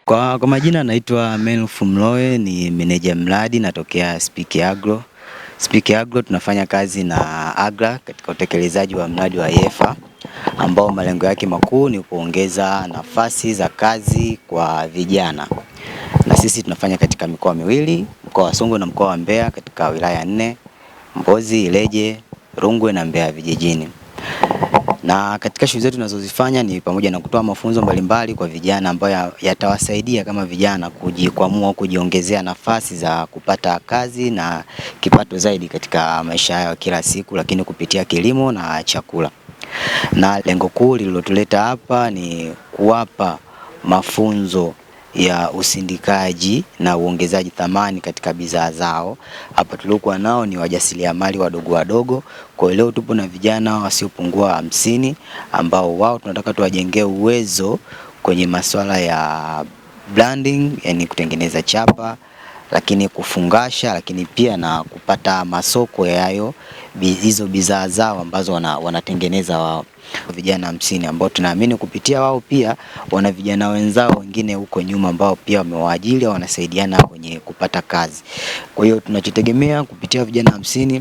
Kwa majina naitwa Melfu Mloe, ni meneja mradi natokea Speak Agro. Speak Agro tunafanya kazi na Agra katika utekelezaji wa mradi wa YEFFA ambao malengo yake makuu ni kuongeza nafasi za kazi kwa vijana. Na sisi tunafanya katika mikoa miwili, mkoa wa Songwe na mkoa wa Mbeya, katika wilaya 4, Mbozi, Ileje, Rungwe na Mbeya vijijini. Na katika shughuli zetu tunazozifanya ni pamoja na kutoa mafunzo mbalimbali kwa vijana ambayo yatawasaidia kama vijana kujikwamua, kujiongezea nafasi za kupata kazi na kipato zaidi katika maisha yao kila siku, lakini kupitia kilimo na chakula. Na lengo kuu lililotuleta hapa ni kuwapa mafunzo ya usindikaji na uongezaji thamani katika bidhaa zao. Hapa tuliokuwa nao ni wajasiriamali wadogo wadogo. Kwa leo tupo na vijana wasiopungua 50 ambao wao tunataka tuwajengee uwezo kwenye masuala ya branding, yani kutengeneza chapa, lakini kufungasha, lakini pia na kupata masoko yayo hizo bidhaa zao ambazo wanatengeneza wao. Vijana 50 ambao tunaamini kupitia wao pia wana vijana wenzao wengine huko nyuma ambao pia wamewaajiri au wanasaidiana kwenye kupata kazi. Kwa hiyo tunachotegemea kupitia vijana 50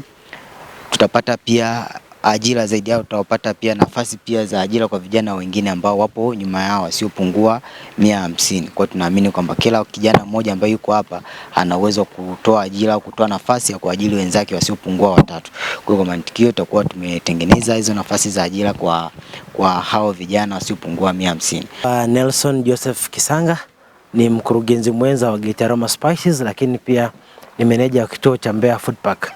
tutapata pia ajira zaidi yao, tutapata pia nafasi pia za ajira kwa vijana wengine ambao wapo nyuma yao wasiopungua 150. Kwa hiyo tunaamini kwamba kila kijana mmoja ambaye yuko hapa ana uwezo wa kutoa ajira au kutoa nafasi ya kuajiri wenzake wasiopungua 3. Kwa hiyo kwa mantikio tutakuwa tumetengeneza hizo nafasi za ajira kwa hao vijana wasiopungua 150. Nelson Joseph Kisanga ni mkurugenzi mwenza wa Gitaroma Spices, lakini pia ni meneja wa kituo cha Mbeya Food Park.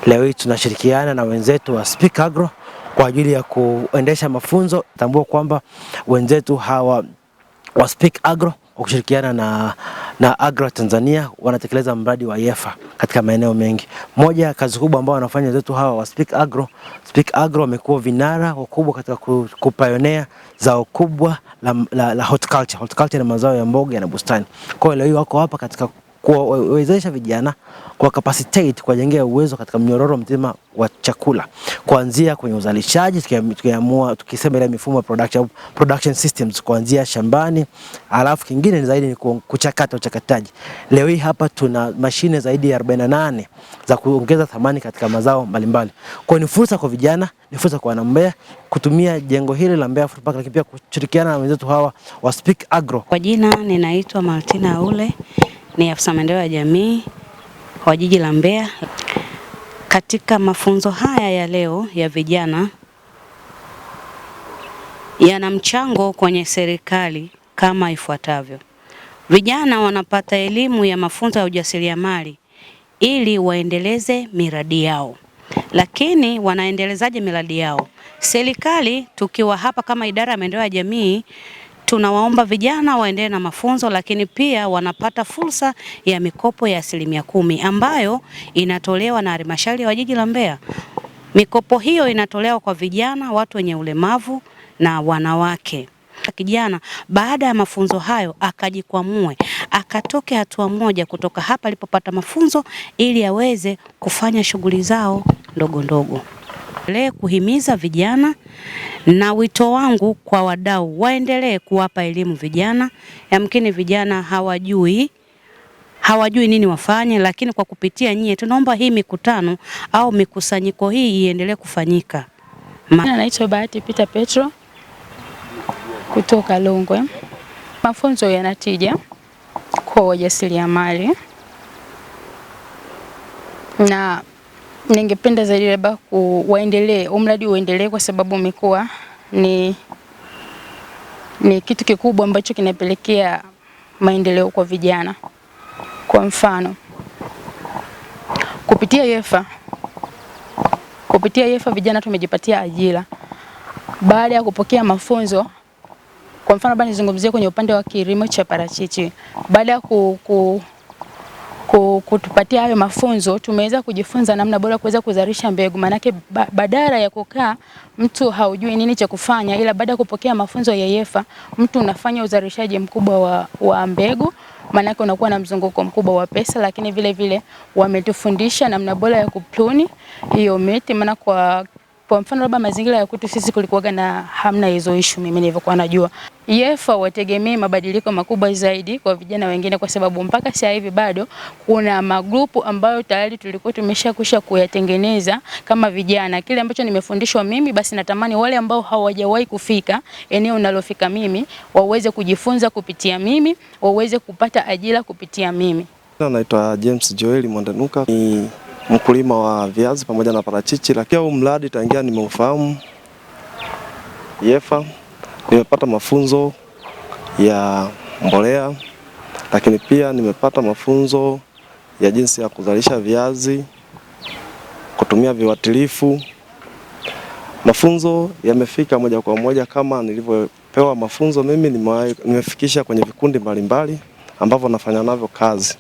Leo hii tunashirikiana na wenzetu wa Speak Agro kwa ajili ya kuendesha mafunzo. Tambua kwamba wenzetu hawa wa Speak Agro kushirikiana na Agro Tanzania wanatekeleza mradi wa YEFFA katika maeneo mengi. Moja ya kazi kubwa ambao wanafanya wenzetu hawa wa Speak Agro wamekuwa vinara wakubwa katika kupionea zao kubwa la horticulture. Horticulture ni mazao ya mboga na bustani. Kwa hiyo leo hii wako hapa katika kuwezesha vijana kwa capacitate kuwajengea uwezo katika mnyororo mzima wa chakula, kuanzia kwenye uzalishaji, tukisema ile mifumo ya production systems kuanzia shambani, alafu kingine ni zaidi ni kuchakata uchakataji. Leo hii hapa tuna mashine zaidi ya 48 za kuongeza thamani katika mazao mbalimbali. Kwa ni fursa kwa vijana, ni fursa kwa wanambeya kutumia jengo hili la Mbeya Food Park, lakini pia kushirikiana na wenzetu hawa wa Speak Agro. Kwa jina ninaitwa Martina Ule, ni afisa maendeleo ya jamii wa jiji la Mbeya. Katika mafunzo haya ya leo ya vijana yana mchango kwenye serikali kama ifuatavyo. Vijana wanapata elimu ya mafunzo ya ujasiriamali ili waendeleze miradi yao. Lakini wanaendelezaje miradi yao? Serikali tukiwa hapa kama idara ya maendeleo ya jamii tunawaomba vijana waendelee na mafunzo, lakini pia wanapata fursa ya mikopo ya 10% ambayo inatolewa na halmashauri ya jiji la Mbeya. Mikopo hiyo inatolewa kwa vijana, watu wenye ulemavu na wanawake. Kijana baada ya mafunzo hayo akajikwamue, akatoke hatua moja kutoka hapa alipopata mafunzo ili aweze kufanya shughuli zao ndogo ndogo. Kuhimiza vijana, na wito wangu kwa wadau waendelee kuwapa elimu vijana. Yamkini vijana hawajui nini wafanye, lakini kwa kupitia nyie tunaomba hii mikutano au mikusanyiko hii iendelee kufanyika. Naitwa Bahati Peter Petro kutoka Rungwe. Mafunzo yanatija kwa wajasiriamali na ningependa zaidi labda mradi uendelee kwa sababu umekuwa ni kitu kikubwa ambacho kinapelekea maendeleo kwa vijana. Kwa mfano, kupitia YEFFA vijana tumejipatia ajira baada ya kupokea mafunzo. Kwa mfano bado nizungumzie kwenye upande wa kilimo cha parachichi. Baada ya kutupatia hayo mafunzo tumeweza kujifunza namna bora kuweza kuzalisha mbegu. Manake badala ya kukaa mtu haujui nini cha kufanya, ila baada ya kupokea mafunzo ya YEFFA mtu unafanya uzalishaji mkubwa wa mbegu, manake unakuwa na mzunguko mkubwa wa pesa. Lakini vile vile wametufundisha namna bora ya kupruni hiyo miti, maana kwa Kwa mfano labda mazingira ya kwetu sisi kulikuwa na hamna hizo issue, mimi nilivyokuwa najua. YEFFA wategemee mabadiliko makubwa zaidi kwa vijana wengine, kwa sababu mpaka sasa hivi bado kuna magrupu ambayo tayari tulikuwa tumeshakwisha kuyatengeneza kama vijana. Kile ambacho nimefundishwa mimi, basi natamani wale ambao hawajawahi kufika eneo nalofika mimi waweze kujifunza kupitia mimi, waweze kupata ajira kupitia mimi. Naitwa James Joel Mwandanuka, ni mkulima wa viazi pamoja na parachichi, lakini huu mradi tangia nimeufahamu YEFFA nimepata mafunzo ya mbolea, lakini pia nimepata mafunzo ya jinsi ya kuzalisha viazi, kutumia viuatilifu. Mafunzo yamefika moja kwa moja kama nilivyopewa mafunzo mimi, nimefikisha kwenye vikundi mbalimbali ambavyo nafanya navyo kazi.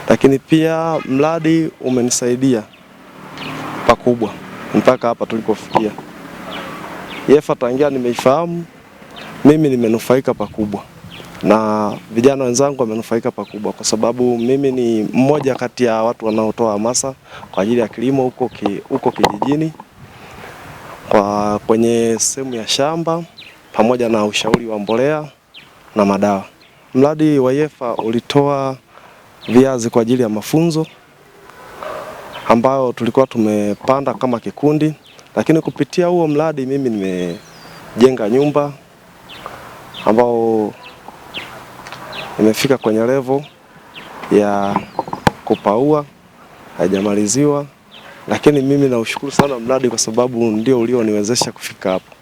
Lakini pia mradi umenisaidia pakubwa mpaka hapa tulipofikia. YEFFA tangia nimeifahamu mimi nimenufaika pakubwa, na vijana wenzangu wamenufaika pakubwa, kwa sababu mimi ni mmoja kati ya watu wanaotoa hamasa kwa ajili ya kilimo huko kijijini, kwenye sehemu ya shamba pamoja na ushauri wa mbolea na madawa. Mradi wa YEFFA ulitoa viazi kwa ajili ya mafunzo ambayo tulikuwa tumepanda kama kikundi, lakini kupitia huo mradi mimi nimejenga nyumba ambao imefika kwenye level ya kupaua, haijamaliziwa, lakini mimi naushukuru sana mradi kwa sababu ndio ulioniwezesha kufika hapo.